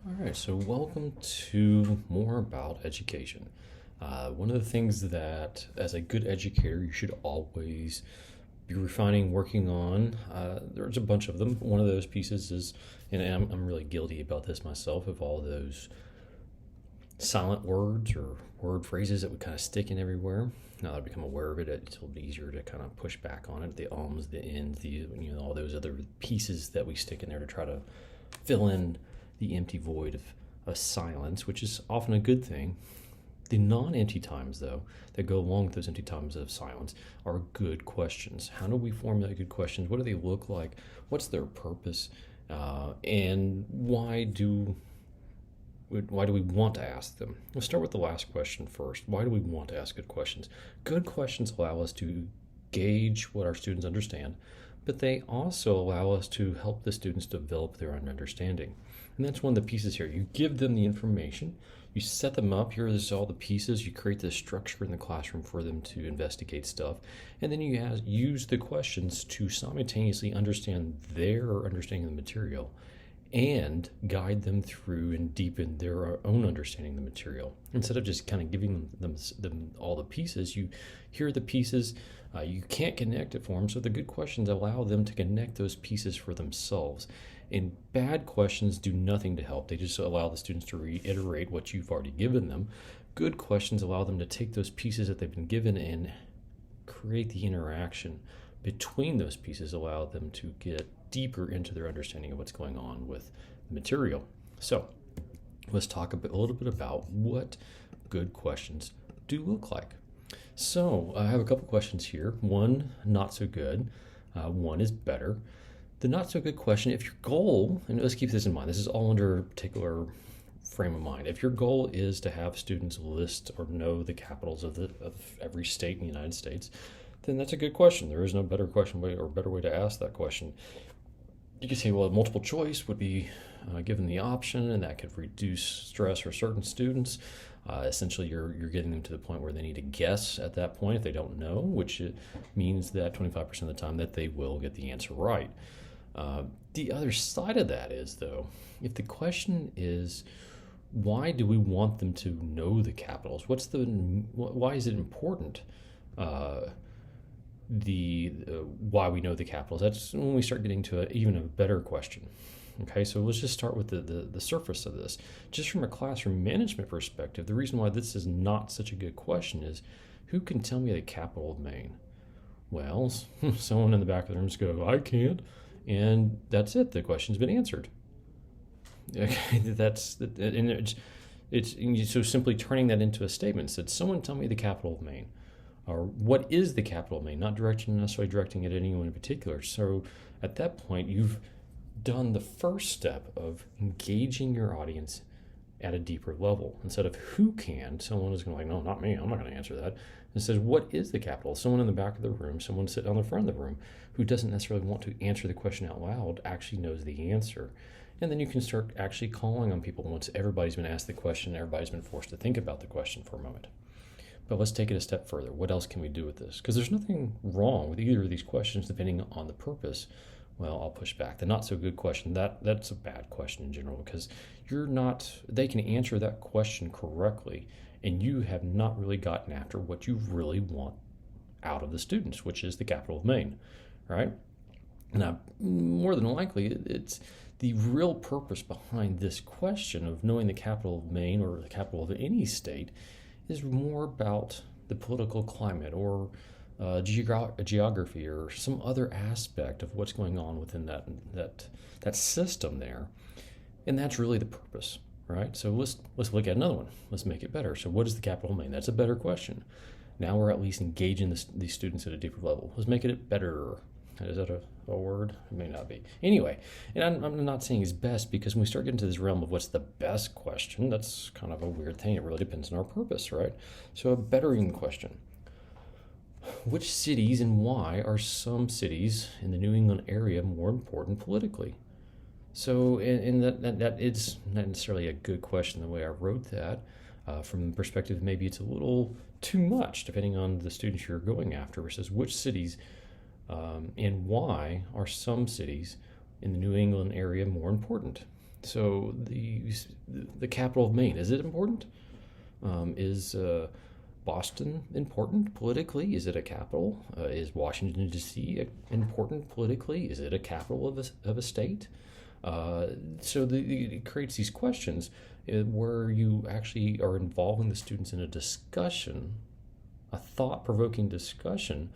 All right, so welcome to More About Education. One of the things that, as a good educator, you should always be refining, working on. There's a bunch of them. One of those pieces is, and I'm really guilty about this myself, of all those silent words or word phrases that would kind of stick in everywhere. Now that I've become aware of it, it's a little bit easier to kind of push back on it. The ums, the ends, all those other pieces that we stick in there to try to fill in the empty void of silence, which is often a good thing. The non-empty times, though, that go along with those empty times of silence are good questions. How do we formulate good questions? What do they look like? What's their purpose? And why do we want to ask them? Let's start with the last question first. Why do we want to ask good questions? Good questions allow us to gauge what our students understand, but they also allow us to help the students develop their own understanding. And that's one of the pieces here. You give them the information, you set them up. Here's all the pieces. You create the structure in the classroom for them to investigate stuff. And then you use the questions to simultaneously understand their understanding of the material and guide them through and deepen their own understanding of the material. Instead of just kind of giving them all the pieces, you hear the pieces, you can't connect it for them, so the good questions allow them to connect those pieces for themselves. And bad questions do nothing to help. They just allow the students to reiterate what you've already given them. Good questions allow them to take those pieces that they've been given and create the interaction between those pieces, allow them to get deeper into their understanding of what's going on with the material. So let's talk a little bit about what good questions do look like. So I have a couple questions here. One, not so good. One is better. The not so good question, if your goal, and let's keep this in mind, this is all under a particular frame of mind. If your goal is to have students list or know the capitals of every state in the United States, then that's a good question. There is no better question or better way to ask that question. You could say, well, multiple choice would be given the option, and that could reduce stress for certain students. Essentially, you're getting them to the point where they need to guess at that point if they don't know, which means that 25% of the time that they will get the answer right. The other side of that is, though, if the question is, why do we want them to know the capitals? Why is it important? Why we know the capitals. That's when we start getting to even a better question. Okay, so let's just start with the surface of this. Just from a classroom management perspective, the reason why this is not such a good question is, who can tell me the capital of Maine? Well, someone in the back of the room is go, I can't, and that's it. The question's been answered. Okay, it's so simply turning that into a statement. Said, someone tell me the capital of Maine, or what is the capital of Maine? Not necessarily directing it at anyone in particular. So at that point, you've done the first step of engaging your audience at a deeper level. Instead of who can, someone is going to no, not me, I'm not going to answer that. It says, what is the capital? Someone in the back of the room, someone sitting on the front of the room who doesn't necessarily want to answer the question out loud actually knows the answer. And then you can start actually calling on people once everybody's been asked the question, everybody's been forced to think about the question for a moment. But let's take it a step further. What else can we do with this? Because there's nothing wrong with either of these questions depending on the purpose. Well, I'll push back. The not so good question, that's a bad question in general, because they can answer that question correctly, and you have not really gotten after what you really want out of the students, which is the capital of Maine, right? Now, more than likely, it's the real purpose behind this question of knowing the capital of Maine or the capital of any state is more about the political climate or geography or some other aspect of what's going on within that system there, and that's really the purpose, right? So let's look at another one. Let's make it better. So what is the capital of Maine? That's a better question. Now we're at least engaging these students at a deeper level. Let's make it better. Is that a word? It may not be. Anyway, and I'm not saying it's best, because when we start getting to this realm of what's the best question, that's kind of a weird thing. It really depends on our purpose, right? So a bettering question. Which cities and why are some cities in the New England area more important politically? So, and that is not necessarily a good question the way I wrote that. From the perspective, maybe it's a little too much, depending on the students you're going after, versus which cities and why are some cities in the New England area more important? So the capital of Maine, is it important? Is Boston important politically? Is it a capital? Is Washington, D.C. important politically? Is it a capital of a state? It creates these questions where you actually are involving the students in a discussion, a thought-provoking discussion,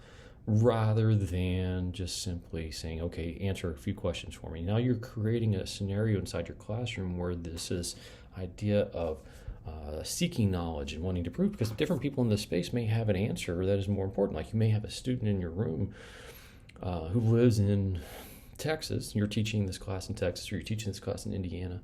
rather than just simply saying, okay, answer a few questions for me. Now you're creating a scenario inside your classroom where this is idea of seeking knowledge and wanting to prove, because different people in this space may have an answer that is more important. Like you may have a student in your room who lives in Texas. You're teaching this class in Texas, or you're teaching this class in Indiana,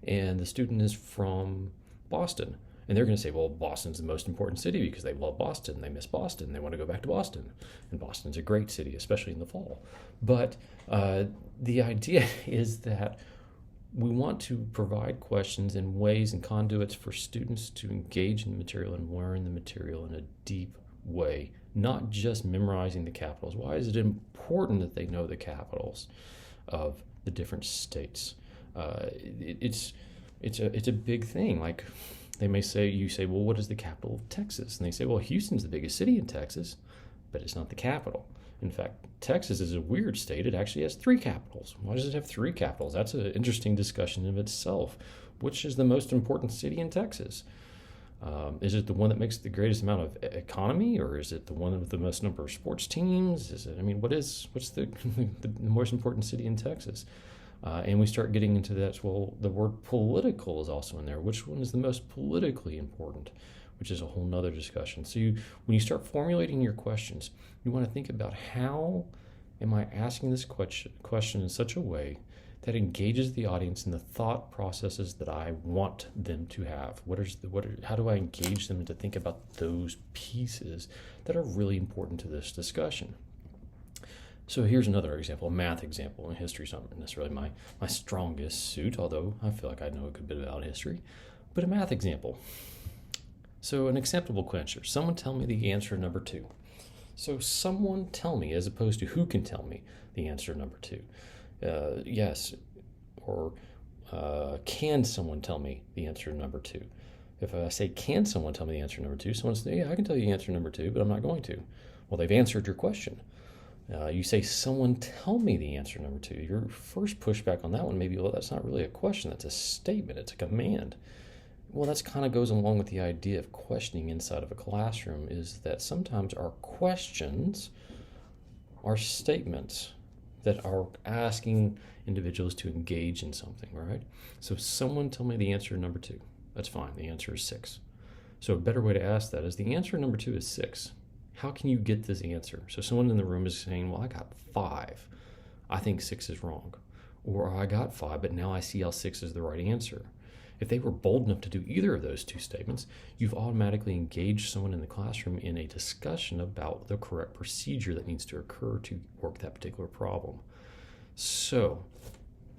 and the student is from Boston. And they're going to say, well, Boston's the most important city because they love Boston. They miss Boston. They want to go back to Boston. And Boston's a great city, especially in the fall. But the idea is that we want to provide questions in ways and conduits for students to engage in the material and learn the material in a deep way, not just memorizing the capitals. Why is it important that they know the capitals of the different states? It's a big thing. Like they may say, you say, well, what is the capital of Texas? And they say, well, Houston's the biggest city in Texas, but it's not the capital. In fact, Texas is a weird state. It actually has 3 capitals. Why does it have 3 capitals? That's an interesting discussion in itself. Which is the most important city in Texas? Is it the one that makes the greatest amount of economy, or is it the one with the most number of sports teams? What's the the most important city in Texas? And we start getting into that. Well, the word political is also in there. Which one is the most politically important? Which is a whole nother discussion. So when you start formulating your questions, you want to think about, how am I asking this question in such a way that engages the audience in the thought processes that I want them to have? How do I engage them to think about those pieces that are really important to this discussion? So here's another example, a math example. And history is not necessarily my strongest suit, although I feel like I know a good bit about history. But a math example. So an acceptable question. Someone tell me the answer number 2. So someone tell me, as opposed to who can tell me the answer number 2. Yes, or can someone tell me the answer number 2? If I say, can someone tell me the answer number 2, someone says, yeah, I can tell you the answer number 2, but I'm not going to. Well, they've answered your question. You say, someone tell me the answer number 2. Your first pushback on that one may be, well, that's not really a question, that's a statement, it's a command. Well, that kind of goes along with the idea of questioning inside of a classroom, is that sometimes our questions are statements that are asking individuals to engage in something, right? So someone tell me the answer number 2. That's fine. The answer is 6. So a better way to ask that is, the answer number 2 is 6. How can you get this answer? So someone in the room is saying, well, I got 5. I think 6 is wrong. Or I got 5, but now I see how 6 is the right answer. If they were bold enough to do either of those 2 statements, you've automatically engaged someone in the classroom in a discussion about the correct procedure that needs to occur to work that particular problem. So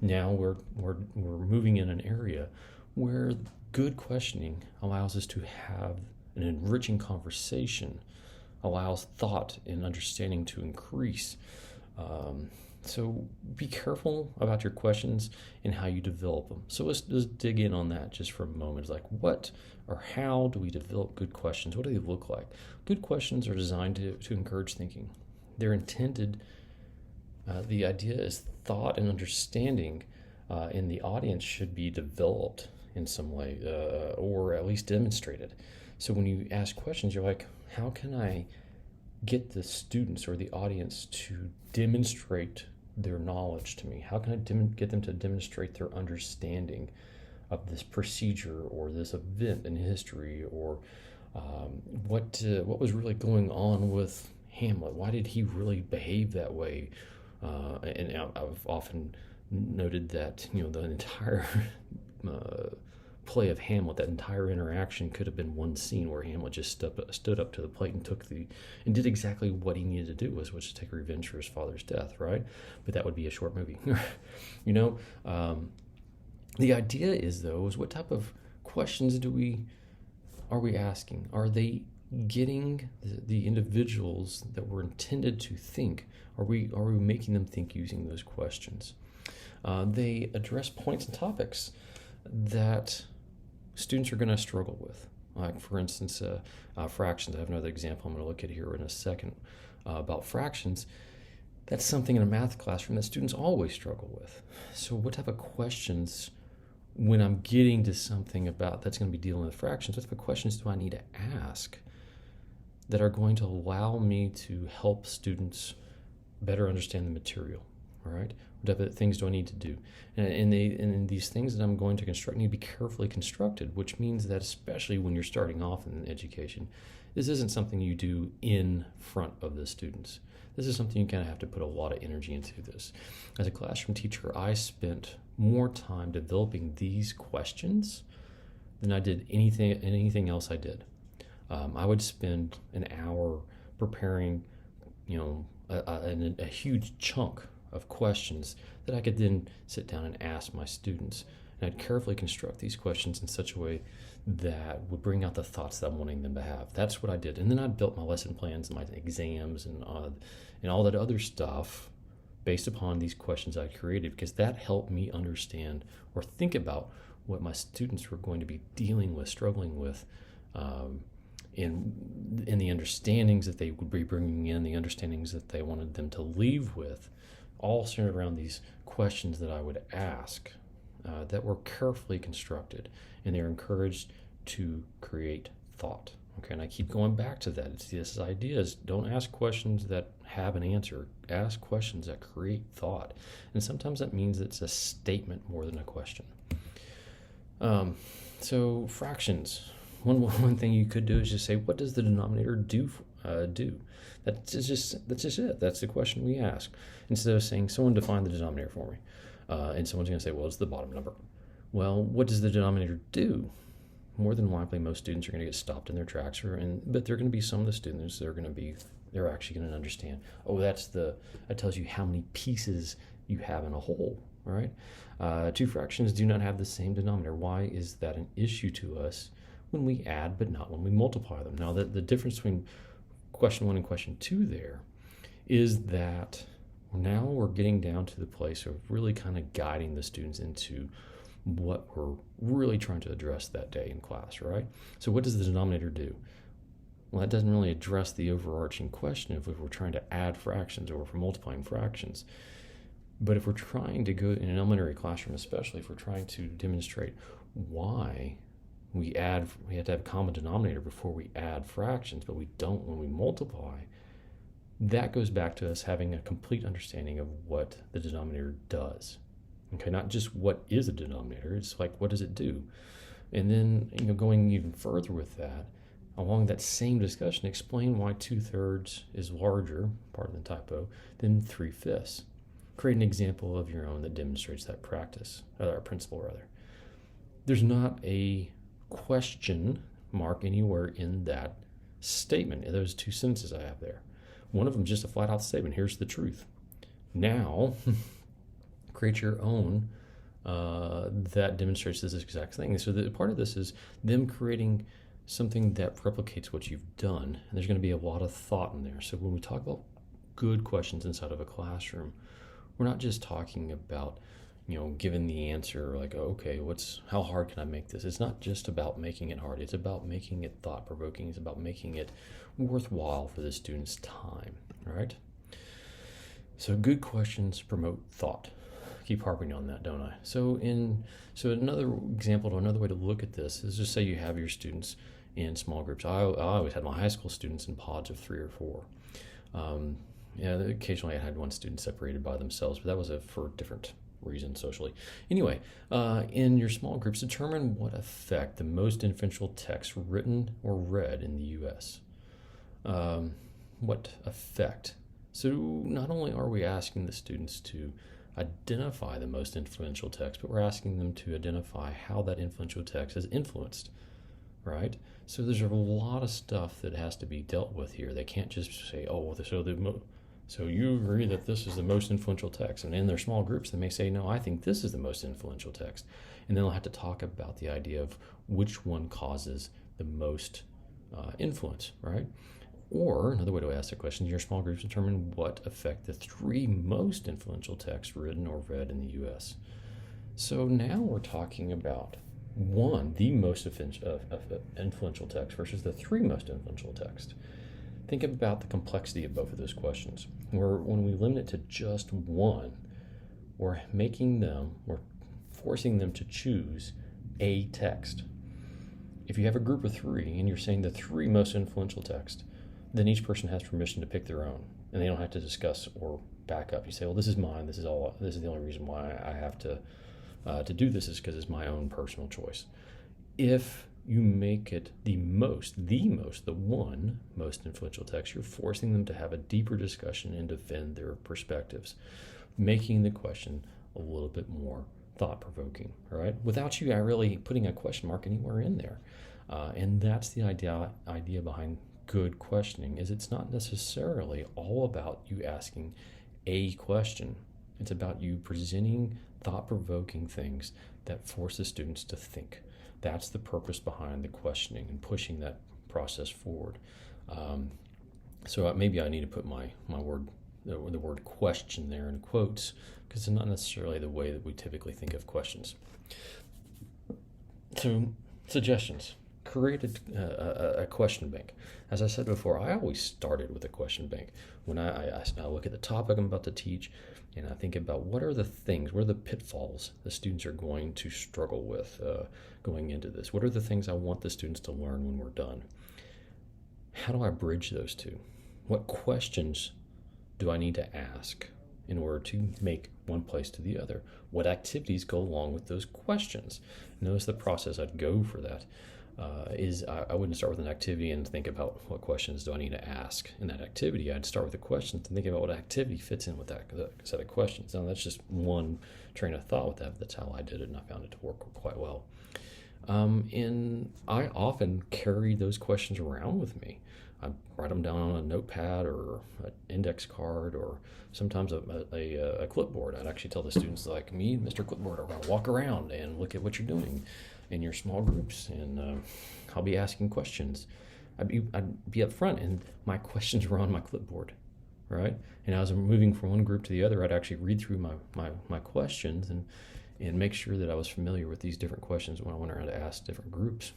now we're moving in an area where good questioning allows us to have an enriching conversation, allows thought and understanding to increase. So be careful about your questions and how you develop them. So let's just dig in on that just for a moment. Like, what or how do we develop good questions? What do they look like? Good questions are designed to encourage thinking. They're intended, the idea is thought and understanding in the audience should be developed in some way, or at least demonstrated. So when you ask questions, you're like, how can I get the students or the audience to demonstrate their knowledge to me? How can I get them to demonstrate their understanding of this procedure or this event in history, or what was really going on with Hamlet? Why did he really behave that way? And I've often noted that the entire play of Hamlet, that entire interaction could have been one scene where Hamlet just stood up to the plate and did exactly what he needed to do, which was to take revenge for his father's death, right? But that would be a short movie. The idea is what type of questions are we asking? Are they getting the individuals that were intended to think? Are we making them think using those questions? They address points and topics that students are going to struggle with. Like, for instance, fractions. I have another example I'm going to look at here in a second about fractions. That's something in a math classroom that students always struggle with. So what type of questions, when I'm getting to something about that's going to be dealing with fractions, what type of questions do I need to ask that are going to allow me to help students better understand the material, right? What type of things do I need to do? And these things that I'm going to construct need to be carefully constructed, which means that especially when you're starting off in education, this isn't something you do in front of the students. This is something you kind of have to put a lot of energy into this. As a classroom teacher, I spent more time developing these questions than I did anything else I did. I would spend an hour preparing, a huge chunk of questions that I could then sit down and ask my students. And I'd carefully construct these questions in such a way that would bring out the thoughts that I'm wanting them to have. That's what I did. And then I built my lesson plans and my exams and all that other stuff based upon these questions I created, because that helped me understand or think about what my students were going to be dealing with, struggling with, in the understandings that they would be bringing in, the understandings that they wanted them to leave with, all centered around these questions that I would ask that were carefully constructed, and they're encouraged to create thought. Okay, and I keep going back to that. It's this idea is don't ask questions that have an answer. Ask questions that create thought. And sometimes that means it's a statement more than a question. So fractions. One thing you could do is just say, what does the denominator do? That's just it. That's the question we ask. Instead of saying, someone define the denominator for me. And someone's going to say, well, it's the bottom number. Well, what does the denominator do? More than likely, most students are going to get stopped in their tracks, but there are going to be some of the students that they're actually going to understand. Oh, that tells you how many pieces you have in a whole, right? Two fractions do not have the same denominator. Why is that an issue to us when we add, but not when we multiply them? Now, the difference between question 1 and question 2 there is that now we're getting down to the place of really kind of guiding the students into what we're really trying to address that day in class, right? So what does the denominator do? Well, that doesn't really address the overarching question of if we're trying to add fractions or if we're multiplying fractions. But if we're trying to go in an elementary classroom, especially if we're trying to demonstrate why we have to have a common denominator before we add fractions, but we don't when we multiply, that goes back to us having a complete understanding of what the denominator does. Okay, not just what is a denominator, it's like, what does it do? And then, going even further with that, along that same discussion, explain why 2/3 is larger, part of the typo, than 3/5. Create an example of your own that demonstrates that principle rather. There's not a question mark anywhere in that statement, in those two sentences I have there. One of them is just a flat out statement. Here's the truth. Now, create your own that demonstrates this exact thing. So part of this is them creating something that replicates what you've done. And there's going to be a lot of thought in there. So when we talk about good questions inside of a classroom, we're not just talking about, giving the answer like, okay, how hard can I make this? It's not just about making it hard. It's about making it thought-provoking. It's about making it worthwhile for the student's time, right? So good questions promote thought. Keep harping on that, don't I? So another example, another way to look at this is just say you have your students in small groups. I always had my high school students in pods of 3 or 4. Occasionally I had one student separated by themselves, but that was for a different reason socially. Anyway, in your small groups, determine what effect the most influential text written or read in the U.S. What effect? So not only are we asking the students to identify the most influential text, but we're asking them to identify how that influential text has influenced, right? So there's a lot of stuff that has to be dealt with here. They can't just say, so you agree that this is the most influential text. And in their small groups, they may say, no, I think this is the most influential text. And then they'll have to talk about the idea of which one causes the most influence, right? Or another way to ask the question, your small groups determine what affect the three most influential texts written or read in the U.S. So now we're talking about the most influential text versus the three most influential text. Think about the complexity of both of those questions. When we limit it to just one, we're forcing them to choose a text. If you have a group of three and you're saying the three most influential texts, then each person has permission to pick their own, and they don't have to discuss or back up. You say, well, this is mine. This is the only reason why I have to do this is because it's my own personal choice. If you make it the one most influential text, you're forcing them to have a deeper discussion and defend their perspectives, making the question a little bit more thought-provoking, all right? Without you really putting a question mark anywhere in there. And that's the idea behind good questioning, is it's not necessarily all about you asking a question. It's about you presenting thought-provoking things that force the students to think. That's the purpose behind the questioning and pushing that process forward. So maybe I need to put the word question there in quotes, because it's not necessarily the way that we typically think of questions. So, suggestions. Create a question bank. As I said before, I always started with a question bank. When I look at the topic I'm about to teach, and I think about what are the pitfalls the students are going to struggle with going into this? What are the things I want the students to learn when we're done? How do I bridge those two? What questions do I need to ask in order to make one place to the other? What activities go along with those questions? Notice the process I'd go for that. I wouldn't start with an activity and think about what questions do I need to ask in that activity. I'd start with the questions and think about what activity fits in with that set of questions. Now, that's just one train of thought with that. That's how I did it, and I found it to work quite well. And I often carry those questions around with me. I write them down on a notepad or an index card, or sometimes a clipboard. I'd actually tell the students, like, me, Mr. Clipboard, are going to walk around and look at what you're doing in your small groups, and I'll be asking questions. I'd be up front, and my questions were on my clipboard, right? And as I'm moving from one group to the other, I'd actually read through my questions and make sure that I was familiar with these different questions when I went around to ask different groups.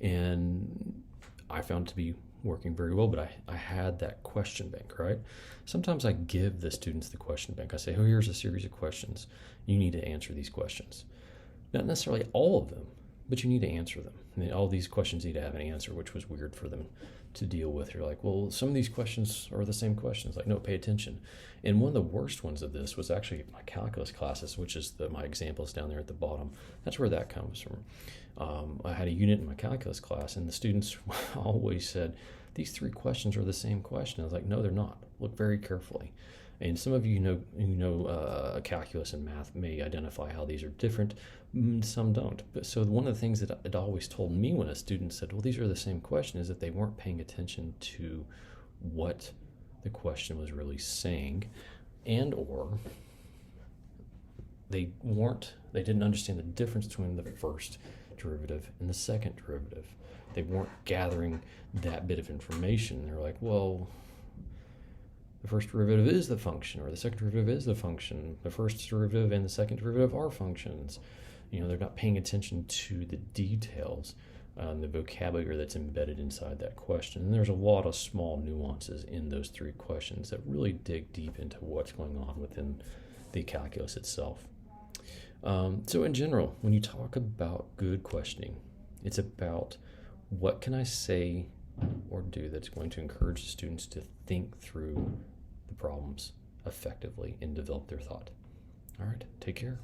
And I found it to be working very well, but I had that question bank, right? Sometimes I give the students the question bank. I say, oh, here's a series of questions. You need to answer these questions. Not necessarily all of them, but you need to answer them. And all these questions need to have an answer, which was weird for them to deal with. You're like, well, some of these questions are the same questions. Like, no, pay attention. And one of the worst ones of this was actually my calculus classes, which is my examples down there at the bottom. That's where that comes from. I had a unit in my calculus class, and the students always said, these three questions are the same question. I was like, no, they're not. Look very carefully. And some of you know calculus and math may identify how these are different. Some don't. But so one of the things that it always told me when a student said, well, these are the same question, is that they weren't paying attention to what the question was really saying, and or they didn't understand the difference between the first derivative and the second derivative. They weren't gathering that bit of information. They're like, well, the first derivative is the function, or the second derivative is the function. The first derivative and the second derivative are functions. They're not paying attention to the details, the vocabulary that's embedded inside that question. And there's a lot of small nuances in those three questions that really dig deep into what's going on within the calculus itself. So in general, when you talk about good questioning, it's about what can I say or do that's going to encourage the students to think through the problems effectively and develop their thought. All right, take care.